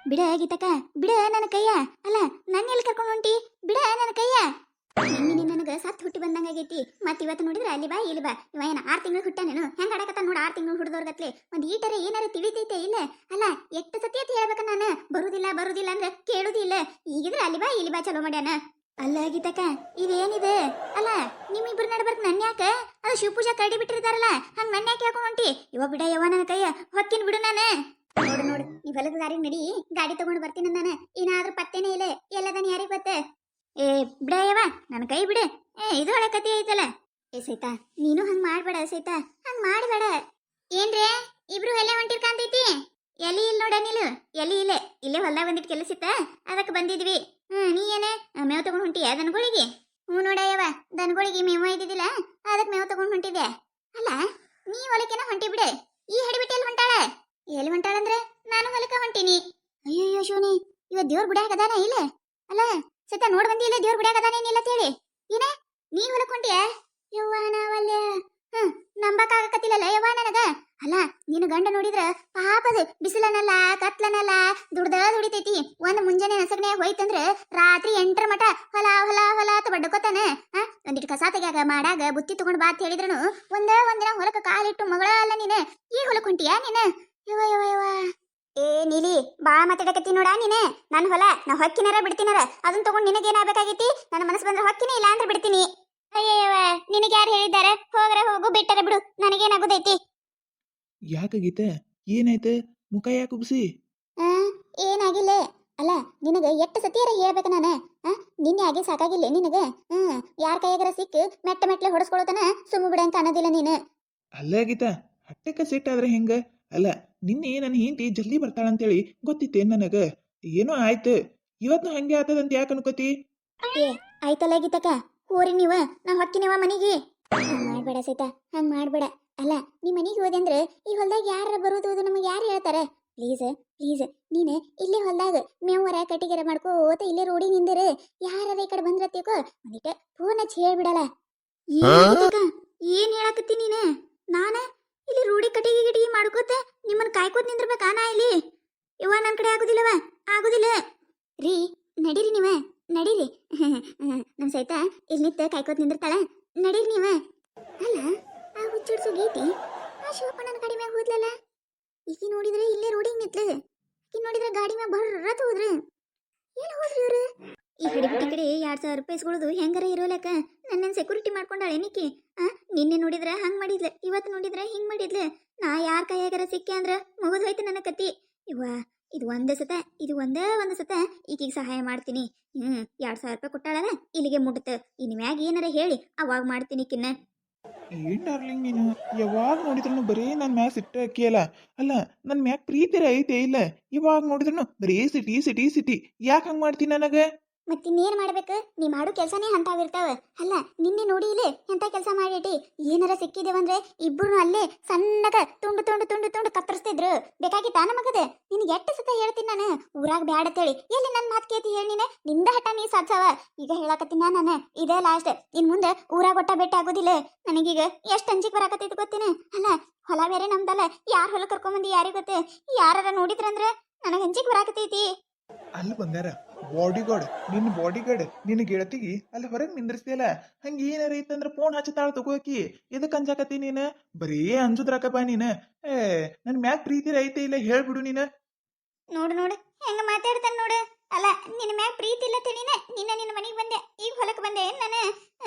ಬಿಡ ಗೀತಕ್ಕ, ಬಿಡ ನನ್ನ ಕೈಯ. ಅಲ್ಲ ನನ್ನ ಎಲ್ಲಿ ಕರ್ಕೊಂಡು ಹೊಂಟಿ? ಬಿಡ ನನ್ನ ಕೈಯ. ನಿನ್ನೆ ನನಗೆ ಸತ್ ಹುಟ್ಟಿ ಬಂದಂಗಾಗೈತಿ. ಮತ್ತೆ ಇವತ್ತು ನೋಡಿದ್ರೆ ಅಲ್ಲಿ ಬಾ ಇಲ್ಲಿ ಬಾ. ಇವ ಏನ 6 ತಿಂಗಳು ಹುಟ್ಟಾನೇನು? ಹೆಂಗ್ ಆಡಕತ್ತ ನೋಡ 6 ತಿಂಗಳು ಹುಡ್ದವ್ರಗತ್ಲೆ. ಒಂದ್ ಈಟರೆ ಏನಾರ ತಿಳಿತೈತೆ ಇಲ್ಲ? ಅಲ್ಲ ಎಷ್ಟು ಸತಿ ಅಂತ ಹೇಳ್ಬೇಕ ನಾನು? ಬರುದಿಲ್ಲ ಬರುದಿಲ್ಲ ಅಂದ್ರೆ ಕೇಳುದಿಲ್ಲ. ಈಗಿದ್ರೆ ಅಲ್ಲಿ ಬಾ ಇಲ್ಲಿ ಬಾ ಚಲೋ ಮಾಡ್ಯಾನ. ಅಲ್ಲ ಗೀತಕ್ಕ, ಇದೇನಿದೆ? ಅಲ್ಲ ನಿಮ್ಮಿಬ್ರು ನಡ್ಬರ್ಕ್ ನನ್ನ ಯಾಕ? ಅದು ಶಿವಪೂಜಾ ಕರಡಿ ಬಿಟ್ಟಿರ್ತಾರಲ್ಲ, ಹಂಗ ನನ್ನ ಯಾಕೆ ಹಾಕೊಂಡು ಹೊಂಟಿ? ಇವ ಬಿಡ ಯವ್ವ ನನ್ನ ಕೈಯ, ಹೊಕ್ಕಿನ ಬಿಡು ನಾನು. ನೋಡು ನೋಡು, ನೀ ಹೊಲದ ದಾರಿ ನಡಿ, ಗಾಡಿ ತಗೊಂಡು ಬರ್ತೀನಿ ನಾನು. ಏನಾದ್ರೂ ಪತ್ತೇನೇ ಇಲ್ಲ, ಎಲ್ಲದನ್ ಯಾರಿಗ್ ಗೊತ್ತ? ಏ ಬಿಡ ಯವ್ವ, ನನ್ನ ಕೈ ಬಿಡು. ಇದು ಒಳ್ಳೆ ಕತಿ ಐತಲ್ಲ. ಏ ಸೈತಾ, ನೀನು ಹಂಗ್ ಮಾಡ್ಬೇಡ ಸೈತಾ, ಹಂಗ್ ಮಾಡ್ಬೇಡ. ಏನ್ರೇ ಇಬ್ರು ಎಲ್ಲೇ ಹೊಂಟಿರ್ಕಂತೈತಿ? ಎಲಿ ಇಲ್ಲ ನೋಡ ನೀನು, ಎಲಿ ಇಲ್ಲೇ ಇಲ್ಲೇ ಹೊಲ್ದಾಗ ಬಂದಿಟ್ಟು ಕೆಲಸ ಇತ್ತ, ಅದಕ್ಕೆ ಬಂದಿದ್ವಿ. ನೀ ಏನೇ ಮೇವ್ ತಗೊಂಡ್ ಹೊಂಟಿಯ ದನಗಳಿಗೆ? ಹ್ಞೂ ನೋಡಯ್ಯವ, ದನಗಳಿಗೆ ಮೇವು ಇದ್ದಿದ್ದಿಲ್ಲ, ಅದಕ್ಕೆ ಮೇವು ತಗೊಂಡ್ ಹೊಂಟಿದ್ದೆ. ಅಲ್ಲ ನೀ ಹೊಲಕ್ಕೇನ ಹೊಂಟಿ ಬಿಡೆ, ಈ ಹಡಿಬಿಟ್ಟು ಎಲ್ಲಿ ಹೊಂಟಾಳ? ಎಲ್ಲಿ ಹೊಂಟಾಳಂದ್ರೆ ನಾನು ಹೊಲಕ್ಕ ಹೊಂಟೀನಿ. ಅಯ್ಯಯ್ಯೋ ಶಿವನಿ, ಇವತ್ತು ದೇವ್ರ ಗುಡಿಯಾಗ ಅದಾನ ಇಲ್ಲ? ಅಲ್ಲ ಸತ ನೋಡ್ ಬಂದಿ ಇಲ್ಲ ದೇವ್ರ ಗುಡಿಯಾಗ ಅದಾನೇನಿಲ್ಲ ಅಂತೇಳಿ? ಏನ ನೀ ಹೊಲಕ್ ಹೊಂಟಿಯ? ಯವ್ವ ನಾವಲ್ಯ, ನಂಬಕ್ಕಾಗಕತ್ತಿಲ್ಲಲ್ಲ ಯವ್ವ ನನಗ. ಅಲ್ಲ ನಿನ್ನ ಗಂಡ ನೋಡಿದ್ರ ಪಾಪದ ಬಿಸಿಲನಲ್ಲ ಕತ್ಲನಲ್ಲ ದುಡಿತೈತಿ. ಒಂದ್ ಮುಂಜಾನೆ ನಸಗನೆ ಹೋಯ್ತಂದ್ರ ರಾತ್ರಿ 8ರ ಮಟ ಹೊಲ ಹೊಲ ಹೊಲ ಅಂತ ಬಡ್ಕೋತಾನ. ಒಂದಿಟ್ಟು ಕಸ ತೆಗ್ಯಾಗ ಮಾಡಾಗ ಬುತ್ತಿ ತಗೊಂಡ್ ಬಾ ಅಂತ ಹೇಳಿದ್ರನು ಒಂದಿನ ಹೊಲಕ್ಕ ಕಾಲಿಟ್ಟು ಮಗಳ ಅಲ್ಲ ನೀನ. ಈ ಹೊಲಕ್ ಹೊಂಟಿಯಾ ನೀನ? ಯವ ಯವ ಯವ ಏ ನೀಲಿ, ಬಾ ಮಾತಾಡಕತ್ತಿ ನೋಡ ನೀನೆ. ನನ್ ಹೊಲ ನಾ ಹೊಕ್ಕಿನಾರ ಬಿಡ್ತೀನಾರ, ಅದನ್ನ ತಗೊಂಡ್ ನಿನಗೇನಾಗಬೇಕಾಗೈತಿ? ನನ್ನ ಮನಸ್ಸು ಬಂದ್ರೆ ಹೊಕ್ಕಿನಿ, ಇಲ್ಲ ಅಂದ್ರೆ ಬಿಡ್ತೀನಿ. ಅಯ್ಯಯ್ಯವ, ನಿನಗೆ ಯಾರು ಹೇಳಿದ್ದಾರೆ? ಹೋಗ್ರೆ ಹೋಗು, ಬಿಟ್ಟರೆ ಬಿಡು, ನನಗೇನಾಗುದೈತಿ? ಯಾಕ ಗೀತೆ, ಏನಾಯ್ತು? ಮುಖ ಯಾಕೆ ಉಬ್ಸಿ? ಏನಾಗಿಲ್ಲ. ಅಲ್ಲ ನಿನಗ ಎಷ್ಟು ಸತಿಯಾರ ಹೇಳ್ಬೇಕ ನಾನು? ನಿನ್ನೆ ಆಗಿ ಸಾಕಾಗಿಲ್ಲ ನಿನಗ? ಯಾರ ಕೈಯಾಗರ ಸಿಕ್ಕ ಮೆಟ್ಲೆ ಹೊಡೆಸ್ಕೊಳತನ ಸುಮ್ಮ ಬಿಡ ಅಂತ ಅನ್ನೋದಿಲ್ಲ ನೀನು. ಅಲ್ಲ ಗೀತಾ, ಹಟ್ಟೆಕ್ಕ ಸಿಟ್ಟಾದ್ರೆ ಹೆಂಗ? ಅಲ್ಲ ನಿನ್ನೆ ನನ್ನ ಹೆಂಡತಿ ಜಲ್ದಿ ಬರ್ತಾಳಂತೇಳಿ ಗೊತ್ತಿತ್ತೇನ್ ನನಗ? ಏನೋ ಆಯ್ತು, ಇವತ್ತು ಹಂಗೆ ಆತದಂತ ಯಾಕೆ ಅನ್ಕೋತಿ? ಏ ಆಯ್ತಲ್ಲ ಗೀತಕ್ಕ, ಹೋರಿ ನೀವ, ನಾ ಹೊಕ್ಕಿನವ ಮನಿಗೆ. ಹಂಗ್ ಮಾಡ್ಬೇಡ ಸೀತಾ, ಹಂಗ್ ಮಾಡ್ಬೇಡ. ಅಲ್ಲ ನೀ ಮನಿಗೆ ಹೋದೆ ಅಂದ್ರೆ ಈ ಹೊಲ್ದಾಗ ಯಾರ ಬರೋದು ನಮಗೆ ಯಾರು ಹೇಳ್ತಾರ? ಪ್ಲೀಸ್ ಪ್ಲೀಸ್, ನೀನು ಇಲ್ಲೇ ಹೊಲ್ದಾಗ ಮೇವರ ಕಟ್ಟಿಗೆರ ಮಾಡ್ಕೋತ ಇಲ್ಲೇ ರೋಡಿ ನಿಂದರೆ ಯಾರ ಈ ಕಡೆ ಬಂದ್ರತ್ತೀಕೋ ಒಂದಿಟ ಫೋನ್ ಹಚ್ಚಿ ಹೇಳ್ಬಿಡಲ್ಲ. ಏನ್ ಹೇಳಕತ್ತಿ ನೀನು? ನಾನ ಇಲ್ಲಿ ರೂಢಿ ಕಟ್ಟಿಗೆ ಮಾಡ್ಕೋತ ನಿಮ್ಮನ್ನ ಕಾಯ್ಕೋತ ನಿಂದಿರ್ಬೇಕಾ? ನಾ ಇಲ್ಲಿ ಇವ ನನ್ನ ಕಡೆ ಆಗುದಿಲ್ಲವ, ಆಗುದಿಲ್ಲ ರೀ. ನಡೀರಿ ನೀವ, ನಡೀರಿ. ನಮ್ ಸೈತ ಇಲ್ಲಿ ನಿಂತ ಕಾಯ್ಕೋತ ನಿಂದಿರ್ತಾಳ, ನಡೀರಿ ನೀವ. ಅಲ್ಲ ಆ ಹುಚ್ಚಿಡ್ಸು ಗೀತಿ ಆ ಶಿವಪ್ಪಣ್ಣನ ಗಾಡಿ ಮ್ಯಾಗ ಹೋದ್ಲಲ್ಲ, ಈಕಿ ನೋಡಿದ್ರೆ ಇಲ್ಲೇ ರೋಡಿಗೆ ನಿಂತ್ಲ. ಈಕಿ ನೋಡಿದ್ರೆ ಗಾಡಿ ಮ್ಯಾಗ ಬರ್ರತ್ ಹೋದ್ರು. ಏನ್ ಹೋದ್ರಿ ಇವ್ರು? ಈ ಹಿಡಿಬಿಟ್ಟಿ ಕಡೆ 2000 ರೂಪಾಯಿ ಇಸ್ಕೊಳ್ಳೋದು ಹೆಂಗಾರ ಇರೋಲಕ್ಕ ನನ್ನ ಸೆಕ್ಯೂರಿಟಿ ಮಾಡ್ಕೊಂಡಾಳೆ ನಿಕ್ಕಿ. ನಿನ್ನೆ ನೋಡಿದ್ರೆ ಹಂಗ್ ಮಾಡಿದ್ಲ, ಇವತ್ತು ನೋಡಿದ್ರೆ ಹಿಂಗ್ ಮಾಡಿದ್ಲ. ನಾ ಯಾರ ಕೈಯಾಗಾರ ಸಿಕ್ಕಿ ಅಂದ್ರ ಮುಗಿದ್ ಹೋಯ್ತು ನನ್ನ ಕತಿ. ಇವ್ವ ಇದು ಒಂದೇ ಒಂದು ಸತ ಈಕಿಗೆ ಸಹಾಯ ಮಾಡ್ತೀನಿ. 2000 ರೂಪಾಯಿ ಕೊಟ್ಟಾಳಲ್ಲ, ಇಲ್ಲಿಗೆ ಮುಟ್ಟತ. ಇನ್ ಮ್ಯಾಗ ಏನಾರ ಹೇಳಿ ಅವಾಗ ಮಾಡ್ತೀನಿ ಕಿನ್ನ. ಏನ್ ಡಾರ್ಲಿಂಗ್ ನೀನು ಯಾವಾಗ ನೋಡಿದ್ರು ಬರೀ ನನ್ನ ಮ್ಯಾಗ ಸಿಟ್ಟ ಅಕ್ಕಿಯಲ್ಲ. ಅಲ್ಲ ನನ್ನ ಮ್ಯಾಗ ಪ್ರೀತಿರ ಐತೆ ಇಲ್ಲ? ಇವಾಗ ನೋಡಿದ್ರು ಬರೀ ಸಿಟಿ ಸಿಟಿ ಸಿಟಿ. ಯಾಕೆ ಹಂಗೆ ಮಾಡ್ತೀನಿ ನನಗೆ? ಮತ್ತಿನ್ನೇನ್ ಮಾಡ್ಬೇಕು? ನೀ ಮಾಡೋ ಕೆಲ್ಸನೇ ಅಂತಾವಿರ್ತಾವ. ಅಲ್ಲ ನಿನ್ನೆ ನೋಡಿ ಇಲ್ಲಿ ಎಂತ ಕೆಲಸ ಮಾಡಿಟಿ. ಏನಾರ ಸಿಕ್ಕಿದೇವಂದ್ರೆ ಇಬ್ಬರು ಅಲ್ಲೇ ಸಣ್ಣಗ ತುಂಡು ತುಂಡು ತುಂಡು ತುಂಡು ಕತ್ತರಿಸ್ತಿದ್ರು. ಬೇಕಾಗಿತ್ತಾ ನಮಗದ? ನಿನ್ಗೆ ಎಷ್ಟು ಸತ ಹೇಳ್ತೀನಿ ನಾನು ಊರಾಗ ಬ್ಯಾಡ ಅಂತೇಳಿ. ಎಲ್ಲಿ ನನ್ನ ಮಾತು ಕೇಳ್ತಿ ಹೇಳಿ ನೀನೆ? ನಿಂದ ಹಠ ನೀ ಸಾಧ್ಸವ. ಈಗ ಹೇಳಕತ್ತೀನಿ ನಾನು, ಇದೇ ಲಾಸ್ಟ್. ಇನ್ ಮುಂದೆ ಊರಾಗ ಒಟ್ಟ ಭೇಟಿ ಆಗೋದಿಲ್ಲ. ನನಗೀಗ ಎಷ್ಟು ಅಂಜಿಕೆ ಬರಾಕತ್ತೈತಿ ಗೊತ್ತೇನೆ? ಅಲ್ಲ ಹೊಲ ಬೇರೆ ನಮ್ದಲ್ಲ, ಯಾರ ಹೊಲ ಕರ್ಕೊಂಬಂದಿ ಯಾರಿಗೆ ಗೊತ್ತೆ? ಯಾರ ನೋಡಿದ್ರಂದ್ರ ನನಗೆ ಅಂಜಿಕೆ ಬರಾಕತ್ತೈತಿ. ಅಲ್ಲಿ ಬಂದಾರ ಬಾಡಿಗಾರ್ಡ್, ನಿನ್ನ ಬಾಡಿಗಾರ್ಡ್ ನಿನ್ನ ಗೆಳತಿಗೆ ಅಲ್ಲಿ ಹೊರಗೆ ನಿಂದ್ರಿಸ್ತಿಯಲ್ಲ, ಹಂಗೆ ಏನಾರ ಇತ್ತಂದ್ರೆ ಫೋನ್ ಹಚ್ಚತಾಳ ತಗೋಕಿ. ಎದಕ್ಕೆ ಅಂಜಾಕತ್ತಿ ನೀನು? ಬರೀ ಅಂಜುದ್ರಾಕಪ್ಪ ನೀನು. ನನ್ನ ಮ್ಯಾಗ ಪ್ರೀತಿ ಐತೆ ಇಲ್ಲ ಹೇಳ್ಬಿಡು ನೀನು. ನೋಡು ನೋಡು ಹೆಂಗ ಮಾತಾಡ್ತಾನ ನೋಡು. ಅಲ್ಲ ನಿನ್ನ ಮ್ಯಾಗ ಪ್ರೀತಿ ಇಲ್ಲ ತಿಳಿನ ನಿನ್ನ ಮನೆಗೆ ಬಂದೆ, ಈಗ ಹೊಲಕ್ಕೆ ಬಂದೆ ನಾನು.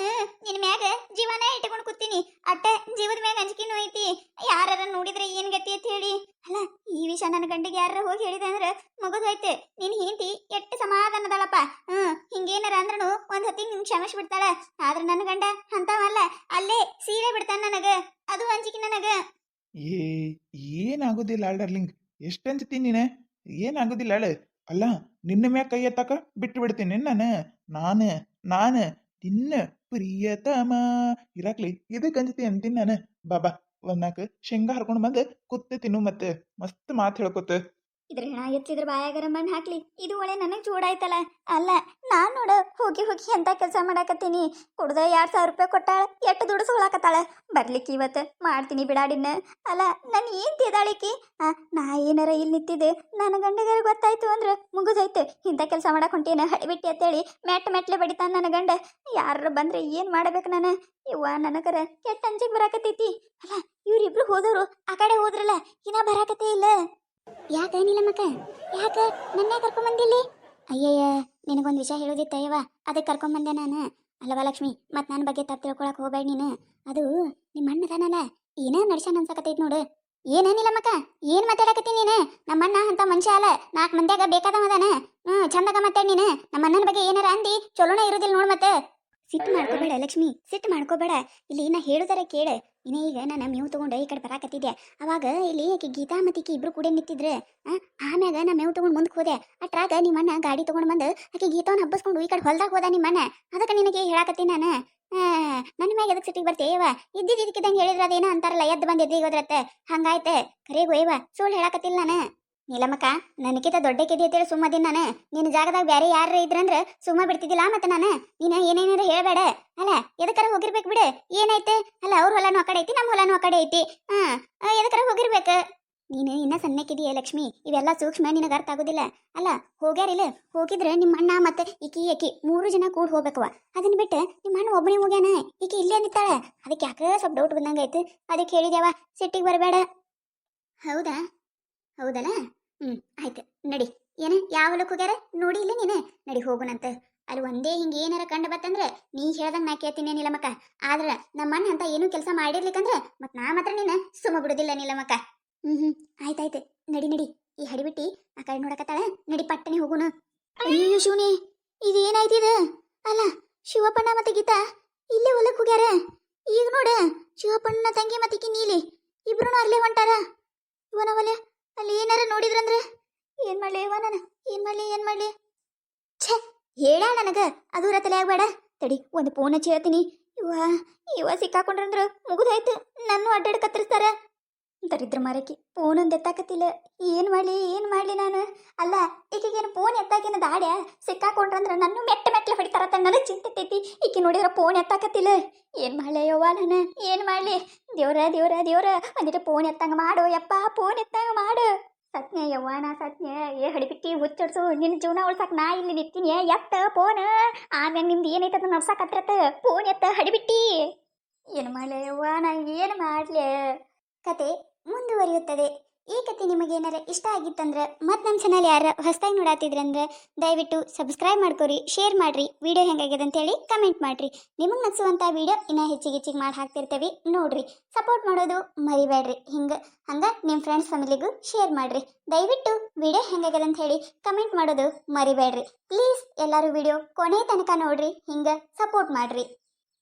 ನಿನ್ನ ಮ್ಯಾಗ ಜೀವನ ಇಟ್ಕೊಂಡು ಕೂತೀನಿ. ಅಟ್ಟ ಜೀವದ ಮ್ಯಾಗ ಅಂಜಿಕೆನೂ ಐತಿ. ಯಾರ ನೋಡಿದ್ರೆ ಏನ್ ಗತಿ ಅಂತ ಹೇಳಿ. ಅಲ್ಲ ಈ ವಿಷಯ ನನ್ನ ಗಂಡಿಗೆ ಯಾರ ಹೋಗಿ ಹೇಳಿದೆ ಅಂದ್ರೆ ಮುಗಿದೋಯ್ತು. ನಿನ್ ಹೆಂಡತಿ ಎಷ್ಟು ಸಮಾಧಾನದಳಪ್ಪ. ಹಿಂಗೇನಾರ ಅಂದ್ರೂ ಒಂದ್ ಹೊತ್ತಿಗೆ ನಿನ್ ಕ್ಷಮಿಸಿ ಬಿಡ್ತಾಳ. ಆದ್ರೆ ನನ್ನ ಗಂಡ ಅಂತವಲ್ಲ, ಅಲ್ಲೇ ಸೀರೆ ಬಿಡ್ತಾನ ನನಗ. ಅದು ಅಂಜಿಕೆ ನನಗ. ಏ ಏನಾಗೋದಿಲ್ಲ ಡಾರ್ಲಿಂಗ್, ಎಷ್ಟು ಅಂಜತೀನಿ ನೀನು? ಏನಾಗೋದಿಲ್ಲ ಅಳ. ಅಲ್ಲ ನಿನ್ನ ಮ್ಯಾಗ ಕೈ ಎತ್ತಾಕ ಬಿಟ್ಟು ಬಿಡ್ತೀನಿ ನಾನು ನಾನು ನಿನ್ನ ಪ್ರಿಯತಮ ಇರಾಕ್ಲಿ. ಇದಕ್ಕೆ ಅಂಜತಿ ಅಂತೀನಿ ನಾನು. ಬಾಬಾ ಒಂದ್ ನಾಲ್ಕು ಶೇಂಗಾ ಹರ್ಕೊಂಡು ಬಂದು ಕುತ್ತ ತಿನ್ನು ಮತ್ತೆ ಮಸ್ತ್ ಮಾತು ಹೇಳ್ಕೊತ. ಇದ್ರ ಹೆಣ ಎತ್ತಿದ್ರ ಬಾಯಾಗರ ಮಣ್ಣು ಹಾಕ್ಲಿ ಇದು ಒಳ್ಳೆ ನನಗೆ ಚೂಡಾಯ್ತಲ್ಲ. ಅಲ್ಲ ನಾನ್ ನೋಡ ಹೋಗಿ ಹೋಗಿ ಎಂತ ಕೆಲಸ ಮಾಡಾಕತ್ತೀನಿ. ಕುಡ್ದ 2,000 ರೂಪಾಯಿ ಕೊಟ್ಟಾಳ, ಎಷ್ಟು ದುಡ್ಡು ಸುಳಾಕತ್ತಾಳ. ಬರ್ಲಿಕ್ಕೆ ಇವತ್ತು ಮಾಡ್ತೀನಿ ಬಿಡಾಡಿನ. ಅಲ್ಲ ನಾನು ಏನ್ ತಿದಾಳಿಕಿ? ನಾ ಏನಾರ ಇಲ್ಲಿ ನಿಂತಿದ್ದೆ ನನ್ನ ಗಂಡಗಾರ ಗೊತ್ತಾಯ್ತು ಅಂದ್ರೆ ಮುಗಿದೈತೆ. ಇಂಥ ಕೆಲಸ ಮಾಡಕ್ ಹೊಂಟೇನ ಹಡಿಬಿಟ್ಟಿ ಅಂತೇಳಿ ಮೆಟ್ಲೆ ಬಡಿತಾನ ನನ್ನ ಗಂಡ. ಯಾರು ಬಂದ್ರೆ ಏನ್ ಮಾಡಬೇಕು ನಾನು? ಇವ್ವ ನನಗರ ಕೆಟ್ಟ ಅಂಜಿಗೆ ಬರಾಕತ್ತೈತಿ. ಅಲ್ಲ ಇವ್ರಿಬ್ರು ಹೋದವರು ಆ ಕಡೆ ಹೋದ್ರಲ್ಲ, ಇನ್ನ ಬರಾಕತ್ತೇ ಇಲ್ಲ. ಯಾಕೆ ನೀಲಮ್ಮಕ್ಕ, ಯಾಕೆ ನನ್ನ ಕರ್ಕೊಂಬಂದಿಲ್ಲಿ? ಅಯ್ಯಯ್ಯ, ನಿನಗೊಂದು ವಿಷಯ ಹೇಳೋದಿತ್ತಯ್ಯವ, ಅದಕ್ಕೆ ಕರ್ಕೊಂಬಂದೆ ನಾನು. ಅಲ್ಲವ ಲಕ್ಷ್ಮಿ, ಮತ್ತು ನನ್ನ ಬಗ್ಗೆ ತಪ್ಪು ತಿಳ್ಕೊಳಕ್ ಹೋಗ್ಬೇಡ ನೀನು. ಅದು ನಿಮ್ಮ ಅಣ್ಣ ತಾನಲ್ಲ, ಏನ ನಡ್ಸ್ಯಾನ ಅನ್ಸಕತ್ತೈತಿ ನೋಡು. ಏನ ನೀಲಮ್ಮಕ್ಕ, ಏನು ಮಾತಾಡಕತ್ತೀನಿ ನೀನು? ನಮ್ಮಣ್ಣ ಅಂತ ಮನುಷ್ಯ ಅಲ್ಲ, 4 ಮಂದ್ಯಾಗ ಬೇಕಾದವದಾನ. ಚಂದಾಗ ಮಾತಾಡಿ ನೀನು. ನಮ್ಮ ಅಣ್ಣನ ಬಗ್ಗೆ ಏನಾರ ಅಂದಿ ಚಲೋನ ಇರೋದಿಲ್ಲ ನೋಡು. ಮತ್ತೆ ಸಿಟ್ಟು ಮಾಡ್ಕೋಬೇಡ ಲಕ್ಷ್ಮಿ, ಸಿಟ್ಟು ಮಾಡ್ಕೋಬೇಡ. ಇಲ್ಲಿ ನಾ ಹೇಳುದಾರ ಕೇಳ. ಇನ್ನ ಈಗ ನಾನು ಮೇವು ತಗೊಂಡು ಈ ಕಡೆ ಬರಾಕತ್ತಿದ್ದೆ. ಅವಾಗ ಇಲ್ಲಿ ಆಕೆ ಗೀತಾ ಮತ್ತು ಈಕಿ ಇಬ್ರು ಕೂಡ ನಿಂತಿದ್ರೆ. ಆಮ್ಯಾಗ ನಾ ಮೇವು ತಗೊಂಡು ಮುಂದಕ್ಕೆ ಹೋದೆ. ಅಟ್ರಾಗ ನಿಮ್ಮಣ್ಣ ಗಾಡಿ ತಗೊಂಡು ಬಂದು ಆಕೆ ಗೀತಾವನ್ನ ಹಬ್ಬಸ್ಕೊಂಡು ಈ ಕಡೆ ಹೊಲ್ದಾಗ ಹೋದ ನಿಮ್ಮಣ್ಣ. ಅದಕ್ಕೆ ನಿನಗೆ ಹೇಳಾಕತ್ತೀನಿ ನಾನು. ನನ್ನ ಮ್ಯಾಗ ಎದಕ್ಕೆ ಸಿಟ್ಟಿಗೆ ಬರ್ತೇವ? ಇದಕ್ಕಿದ್ದಂಗೆ ಹೇಳಿದ್ರೆ ಅದೇನೋ ಅಂತಾರಲ್ಲ, ಎದ್ದು ಬಂದು ಎದ್ದಿಗೆ ಹೋದ್ರತ್ತೆ. ಹಂಗಾಯ್ತೆ ಕರೆಗೂ ಏವ, ಸುಳ್ಳು ಹೇಳಾಕತ್ತಿಲ್ಲ ನಾನು. ನೀಲಮ್ಮಕ್ಕ, ನನಗಿಂತ ದೊಡ್ಡ ಕೆದಿ ಅಂತೇಳಿ ಸುಮ್ಮದಿನ ನಾನು. ನಿನ್ನ ಜಾಗದಾಗ ಬೇರೆ ಯಾರು ಇದ್ರಂದ್ರೆ ಸುಮ್ಮ ಬಿಡ್ತಿದ್ದಿಲ್ಲ. ಮತ್ತೆ ನಾನು ನೀನು ಏನೇನಾರ ಹೇಳಬೇಡ. ಅಲ್ಲ ಎದಕ್ಕಾರ ಹೋಗಿರ್ಬೇಕು ಬಿಡು, ಏನೈತೆ? ಅಲ್ಲ ಅವ್ರ ಹೊಲನೂ ಆ ಕಡೆ ಐತಿ, ನಮ್ಮ ಹೊಲನೂ ಆ ಕಡೆ ಐತಿ. ಎದಕ್ಕಾರ ಹೋಗಿರ್ಬೇಕು. ನೀನು ಇನ್ನ ಸಣ್ಣಕ್ಕಿದೀಯ ಲಕ್ಷ್ಮಿ, ಇವೆಲ್ಲ ಸೂಕ್ಷ್ಮ ನಿನಗೆ ಅರ್ಥ ಆಗೋದಿಲ್ಲ. ಅಲ್ಲ ಹೋಗ್ಯಾರಿಲ್ಲ, ಹೋಗಿದ್ರೆ ನಿಮ್ಮ ಅಣ್ಣ ಮತ್ತೆ ಈಕಿ 3 ಜನ ಕೂಡ ಹೋಗ್ಬೇಕವ. ಅದನ್ನ ಬಿಟ್ಟು ನಿಮ್ಮ ಅಣ್ಣ ಒಬ್ಬನೇ ಹೋಗ್ಯಾನ, ಈಕಿ ಇಲ್ಲೇ ನಿಂತಾಳೆ. ಅದಕ್ಕೆ ಯಾಕೆ ಸ್ವಲ್ಪ ಡೌಟ್ ಬಂದಂಗಾಯ್ತು, ಅದಕ್ಕೆ ಹೇಳಿದ್ಯಾವ. ಸಿಟ್ಟಿಗೆ ಬರಬೇಡ. ಹೌದಾ? ಹೌದಲ್ಲ? ಆಯ್ತು ನಡಿ. ಏನ ಯಾವ ಹೊಲಕ್ಕೆ ಹೋಗ್ಯಾರ ನೋಡಿ ಇಲ್ಲ ನೀನು? ನಡಿ ಹೋಗುನಂತ. ಅಲ್ಲಿ ಒಂದೇ ಹಿಂಗೆ ಏನಾರ ಕಂಡು ಬತ್ತಂದ್ರೆ ನೀ ಹೇಳ್ದಂಗೆ ನಾ ಕೇಳ್ತೀನಿ ನೀಲಮ್ಮಕ್ಕ. ಆದ್ರೆ ನಮ್ಮ ಅಣ್ಣ ಅಂತ ಏನೂ ಕೆಲಸ ಮಾಡಿರ್ಲಿಕ್ಕಂದ್ರೆ ಮತ್ತೆ ನಾ ಮಾತ್ರ ನೀನು ಸುಮ್ಮ ಬಿಡುದಿಲ್ಲ ನೀಲಮ್ಮಕ್ಕ. ಆಯ್ತಾಯ್ತು ನಡಿ. ಈ ಹಡಿಬಿಟ್ಟಿ ಆ ಕಡೆ ನೋಡಕತ್ತಾಳ, ನಡಿ ಪಟ್ಟನೆ ಹೋಗುನು. ಅಯ್ಯೋ ಶಿವನಿ, ಇದೇನಾಯ್ತಿದ? ಅಲ್ಲ ಶಿವಪ್ಪಣ್ಣ ಮತ್ತೆ ಗೀತಾ ಇಲ್ಲೇ ಹೊಲಕ್ಕೆ ಹೋಗ್ಯಾರ. ಈಗ ನೋಡ ಶಿವಪ್ಪಣ್ಣ ತಂಗಿ ಮತ್ತೆ ಈಕಿ ನೀಲಿ ಇಬ್ರು ಅಲ್ಲೇ ಹೊಂಟಾರ. ಇವನ ಹೊಲ ಅಲ್ಲಿ ಏನಾರ ನೋಡಿದ್ರಂದ್ರೆ ಏನ್ ಮಾಡ್ಲಿ ಇವ ನಾನು? ಏನ್ ಮಾಡ್ಲಿ? ಛೇ, ಹೇಳ ನನಗ ಅದೂರ ತಲೆ ಆಗ್ಬೇಡ. ತಡಿ ಒಂದು ಫೋನ್ ಹಚ್ಚಿ ಹೇಳ್ತೀನಿ. ಇವ ಸಿಕ್ಕಾಕೊಂಡ್ರಂದ್ರ ಮುಗಿದಾಯ್ತು, ನನ್ನ ಅಡ್ಡಾಡ್ ಕತ್ತರಿಸ್ತಾರ. ದರಿದ್ರ ಮಾರಕಿ ಫೋನ್ ಒಂದು ಎತ್ತಾಕತ್ತಿಲ್ಲ. ಏನ್ ಮಾಡ್ಲಿ ನಾನು? ಅಲ್ಲ ಈಕೆಗೇನು ಫೋನ್ ಎತ್ತಾಕಿನ ದಾಡ್ಯ ಸಿಕ್ಕಾಕೊಂಡ್ರಂದ್ರ ನನ್ನ ಮೆಟ್ಲೆ ಹೊಡಿತಾರತ್ತ ನನಗೆ ಚಿಂತೈತಿ. ಈಕೆ ನೋಡಿದ್ರ ಫೋನ್ ಎತ್ತಾಕತ್ತಿಲ್ಲ. ಏನ್ ಮಾಡ್ಲಿ ಯವ್ವ ನಾನು? ಏನ್ ಮಾಡ್ಲಿ? ದೇವ್ರ ಒಂದಿಟ್ಟು ಫೋನ್ ಎತ್ತಂಗ ಮಾಡು ಯಪ್ಪ, ಫೋನ್ ಎತ್ತಂಗ ಮಾಡು. ಸತ್ಯ ಯವ್ವ, ನಾ ಸತ್ಯ. ಹಡಿಬಿಟ್ಟಿ ಹುಚ್ಚಡ್ಸು, ನಿನ್ನ ಜೀವನ ಉಳ್ಸಕ್ ನಾ ಇಲ್ಲಿ ನಿಂತೀನಿ. ಎತ್ತ ಫೋನ್, ಆಮ್ಯಾಗ ನಿಮ್ದು ಏನೈತೆ ಅದನ್ನ ನಡ್ಸಕತ್ತಿರತ್ತ. ಫೋನ್ ಎತ್ತ ಹಡಿಬಿಟ್ಟಿ. ಏನು ಮಾಡ್ಲಿ ಯವ್ವ, ನಾ ಏನು ಮಾಡ್ಲಿ? ಕತೆ ಮುಂದುವರಿಯುತ್ತದೆ. ಈ ಕತೆ ನಿಮಗೇನಾರ ಇಷ್ಟ ಆಗಿತ್ತಂದ್ರೆ ಮತ್ತು ನಮ್ಮ ಚಾನಲ್ ಯಾರು ಹೊಸದಾಗಿ ನೋಡಾತಿದ್ರಂದ್ರೆ ದಯವಿಟ್ಟು ಸಬ್ಸ್ಕ್ರೈಬ್ ಮಾಡ್ಕೊರಿ, ಶೇರ್ ಮಾಡಿರಿ. ವಿಡಿಯೋ ಹೆಂಗಾಗ್ಯದ ಅಂತೇಳಿ ಕಮೆಂಟ್ ಮಾಡಿರಿ. ನಿಮಗೆ ನಗಿಸುವಂಥ ವಿಡಿಯೋ ಇನ್ನೂ ಹೆಚ್ಚಿಗೆ ಮಾಡಿ ಹಾಕ್ತಿರ್ತೇವೆ ನೋಡ್ರಿ. ಸಪೋರ್ಟ್ ಮಾಡೋದು ಮರಿಬೇಡ್ರಿ. ಹಂಗೆ ನಿಮ್ಮ ಫ್ರೆಂಡ್ಸ್ ಫ್ಯಾಮಿಲಿಗೂ ಶೇರ್ ಮಾಡಿರಿ. ದಯವಿಟ್ಟು ವಿಡಿಯೋ ಹೆಂಗಾಗ್ಯದ ಅಂತ ಹೇಳಿ ಕಮೆಂಟ್ ಮಾಡೋದು ಮರಿಬೇಡ್ರಿ. ಪ್ಲೀಸ್ ಎಲ್ಲರೂ ವಿಡಿಯೋ ಕೊನೆ ತನಕ ನೋಡ್ರಿ, ಹಿಂಗೆ ಸಪೋರ್ಟ್ ಮಾಡಿರಿ.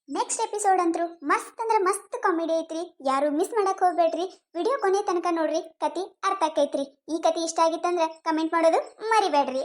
ನೆಕ್ಸ್ಟ್ ಎಪಿಸೋಡ್ ಅಂತೂ ಮಸ್ತ್ ಅಂದ್ರೆ ಮಸ್ತ್ ಕಾಮಿಡಿ ಐತ್ರಿ. ಯಾರು ಮಿಸ್ ಮಾಡಕ್ ಹೋಗ್ಬೇಡ್ರಿ. ವಿಡಿಯೋ ಕೊನೆ ತನಕ ನೋಡ್ರಿ, ಕತಿ ಅರ್ಥ ಆಕೈತ್ರಿ. ಈ ಕತಿ ಇಷ್ಟ ಆಗಿತ್ತಂದ್ರೆ ಕಮೆಂಟ್ ಮಾಡೋದು ಮರಿಬೇಡ್ರಿ.